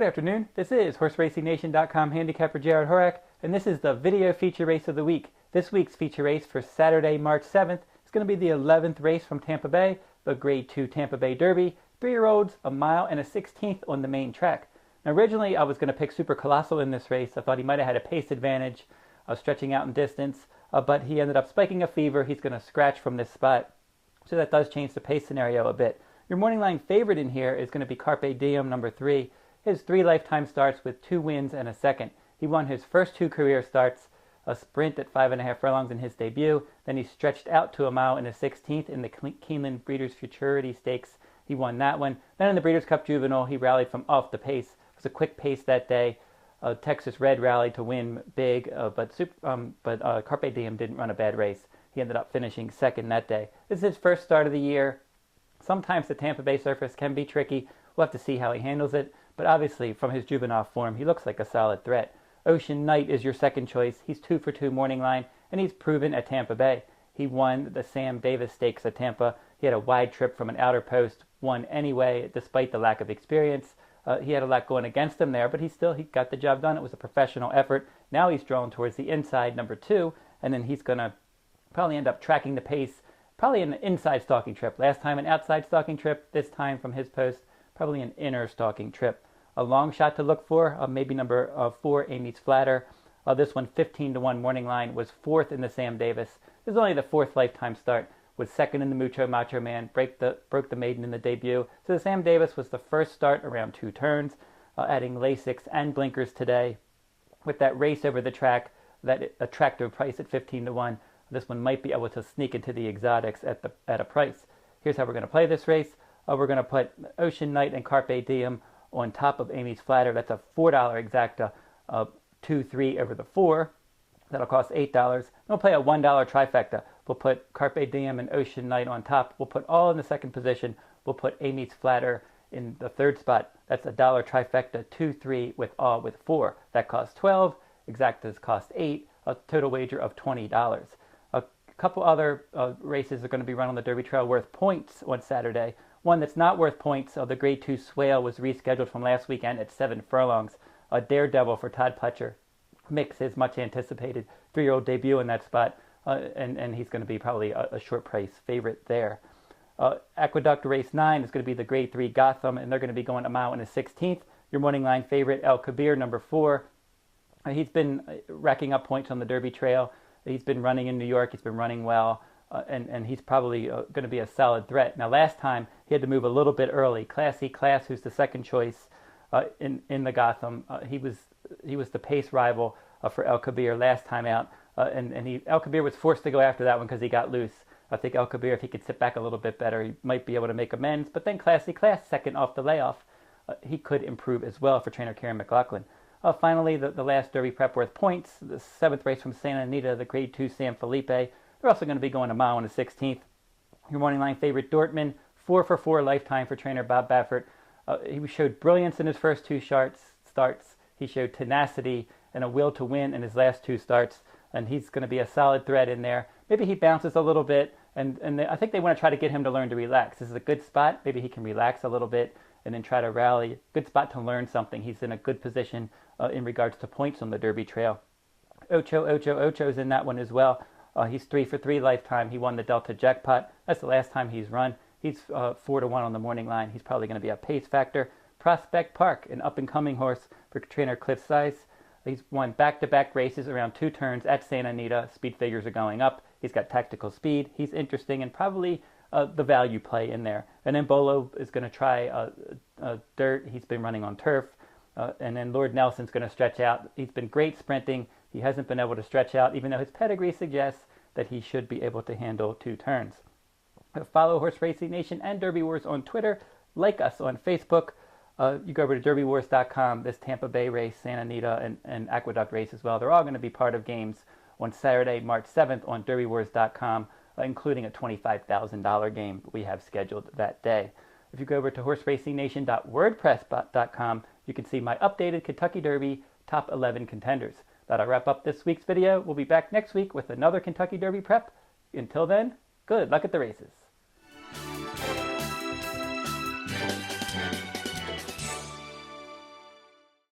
afternoon. This is HorseRacingNation.com handicapper Jared Horak, and this is the video feature race of the week. This week's feature race for Saturday, March 7th is going to be the 11th race from Tampa Bay, the Grade 2 Tampa Bay Derby. 3-year-olds, a mile and a 16th on the main track. Now, originally, I was going to pick Super Colossal in this race. I thought he might have had a pace advantage, stretching out in distance, but he ended up spiking a fever. He's going to scratch from this spot, so that does change the pace scenario a bit. Your morning line favorite in here is going to be Carpe Diem, number 3. His 3 lifetime starts with 2 wins and a second. He won his first 2 career starts, a sprint at 5.5 furlongs in his debut. Then he stretched out to a mile and a 16th in the Keeneland Breeders' Futurity Stakes. He won that one. Then in the Breeders' Cup Juvenile, he rallied from off the pace. It was a quick pace that day. Texas Red rallied to win big, but Carpe Diem didn't run a bad race. He ended up finishing second that day. This is his first start of the year. Sometimes the Tampa Bay surface can be tricky. We'll have to see how he handles it. But obviously, from his juvenile form, he looks like a solid threat. Ocean Knight is your second choice. He's 2 for 2 morning line, and he's proven at Tampa Bay. He won the Sam Davis Stakes at Tampa. He had a wide trip from an outer post, won anyway, despite the lack of experience. He had a lot going against him there, but he got the job done. It was a professional effort. Now he's drawn towards the inside, number 2, and then he's going to probably end up tracking the pace, probably an inside stalking trip. Last time an outside stalking trip, this time from his post, probably an inner stalking trip. A long shot to look for, maybe number 4, Amy's Flatter. This one, 15-1 morning line, was 4th in the Sam Davis. This is only the 4th lifetime start. Was 2nd in the Mucho Macho Man, broke the maiden in the debut. So the Sam Davis was the first start around 2 turns, adding Lasix and blinkers today. With that race over the track, that attractive price at 15-1, this one might be able to sneak into the exotics at a price. Here's how we're going to play this race. We're going to put Ocean Knight and Carpe Diem on top of Amy's Flatter. That's a $4 exacta, 2-3 over the 4. That'll cost $8. And we'll play a $1 trifecta. We'll put Carpe Diem and Ocean Knight on top. We'll put all in the second position. We'll put Amy's Flatter in the third spot. That's a $1 trifecta, 2-3 with all with 4. That costs $12. Exactas cost $8. A total wager of $20. A couple other races are going to be run on the Derby Trail worth points on Saturday. One that's not worth points, the Grade 2 Swale was rescheduled from last weekend at 7 furlongs. A Daredevil for Todd Pletcher makes his much anticipated 3-year-old debut in that spot, and he's going to be probably a short price favorite there. Aqueduct Race 9 is going to be the Grade 3 Gotham, and they're going to be going a mile and a 16th. Your morning line favorite, El Kabir, number 4. He's been racking up points on the Derby Trail. He's been running in New York. He's been running well. And he's probably going to be a solid threat. Now, last time, he had to move a little bit early. Classy Class, who's the second choice in the Gotham, he was the pace rival for El Kabir last time out. El Kabir was forced to go after that one because he got loose. I think El Kabir, if he could sit back a little bit better, he might be able to make amends. But then Classy Class, second off the layoff, he could improve as well for trainer Karen McLaughlin. Finally, the last Derby prep worth points, the 7th race from Santa Anita, the Grade 2 San Felipe. They're also going to be going a mile and a 16th. Your morning line favorite, Dortmund, 4 for 4 lifetime for trainer Bob Baffert. He showed brilliance in his first 2 starts. He showed tenacity and a will to win in his last 2 starts, and he's going to be a solid threat in there. Maybe he bounces a little bit, and I think they want to try to get him to learn to relax. This is a good spot. Maybe he can relax a little bit and then try to rally. Good spot to learn something. He's in a good position in regards to points on the Derby Trail. Ocho's in that one as well. He's 3 for 3 lifetime. He won the Delta Jackpot. That's the last time he's run. He's 4-1 on the morning line. He's probably going to be a pace factor. Prospect Park, an up-and-coming horse for trainer Cliff Sice. He's won back-to-back races around 2 turns at Santa Anita. Speed figures are going up. He's got tactical speed. He's interesting and probably the value play in there. And then Bolo is going to try dirt. He's been running on turf. And then Lord Nelson's going to stretch out. He's been great sprinting. He hasn't been able to stretch out, even though his pedigree suggests that he should be able to handle 2 turns. Follow Horse Racing Nation and Derby Wars on Twitter. Like us on Facebook. You go over to DerbyWars.com. This Tampa Bay race, Santa Anita, and Aqueduct race as well. They're all going to be part of games on Saturday, March 7th on DerbyWars.com, including a $25,000 game we have scheduled that day. If you go over to HorseRacingNation.wordpress.com, you can see my updated Kentucky Derby top 11 contenders. That'll wrap up this week's video. We'll be back next week with another Kentucky Derby prep. Until then, good luck at the races.